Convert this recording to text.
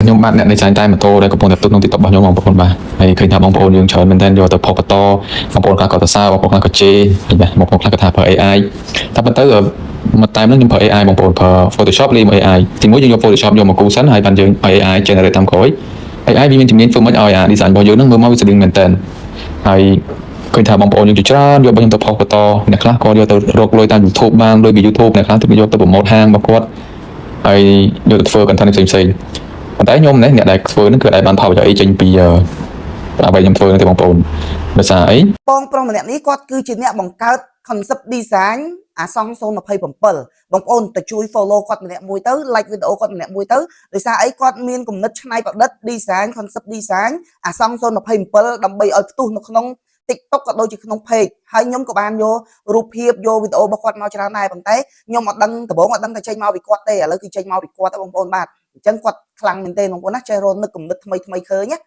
ខ្ញុំបាទអ្នកdesign តែម៉ូតូដែលកំពុងតែផ្ទុកក្នុង TikTok របស់ខ្ញុំបងប្អូនបាទហើយឃើញថាបងប្អូនយើងច្រើនមែនទែនយកទៅផុសបន្តបងប្អូនខ្លះក៏សរសើរបងប្អូនខ្លះក៏ជេរបាទបងប្អូនខ្លះក៏ថាប្រើ AI តែប៉ុន្តែមកតែខ្ញុំប្រើ AI បងប្អូនប្រើ Photoshop លេង AI ទីមួយយើងយក Photoshop យកមកគូសិនហើយបានយើង AI generate តាមក្រោយ AI វាមានជំនាញធ្វើមិនឲ្យ design របស់យើងនឹងមើលមកវាស្តៀងមែនទែនហើយឃើញថាបងប្អូនយើងជាច្រើនយករបស់ខ្ញុំទៅផុសបន្តអ្នកខ្លះក៏យកទៅរកលុយតាម YouTube បានលុយពី YouTube អ្នកខ្លះទៅយកទៅ promote ហាងរបស់គាត់ហើយយកទៅធ្វើ content ផ្សេងៗប៉ុន្តែខ្ញុំនេះអ្នកដែលធ្វើនឹងគឺដែលបានផលប្រយោជន៍អីចេញពីអ្វីខ្ញុំធ្វើនេះទេបងប្អូនដោយសារអីបងប្រុសម្នាក់នេះគាត់គឺជាអ្នកបង្កើត concept design អាសង027បងប្អូនទៅជួយ follow គាត់ម្នាក់មួយទៅ like វីដេអូគាត់ម្នាក់មួយទៅដោយសារអីគាត់មានគំនិតច្នៃប្រឌិត design concept design អាសង027ដើម្បីឲ្យផ្ទុះនៅក្នុង TikTok ក៏ដូចជាក្នុង page ហើយខ្ញុំក៏បានយករូបភាពយកវីដេអូរបស់គាត់មកច្រើនដែរប៉ុន្តែខ្ញុំអត់ដឹងដំបូងអត់ដឹងថាចេញមកពីគាត់ទេឥឡូវគឺចេញមកពីគាត់ទេបងប្អូនបាទអញ្ចឹងគាត់ខ្លាំងមែនទេបងប្អូនណាចេះរកនឹកគំនិតថ្មីឃើញណា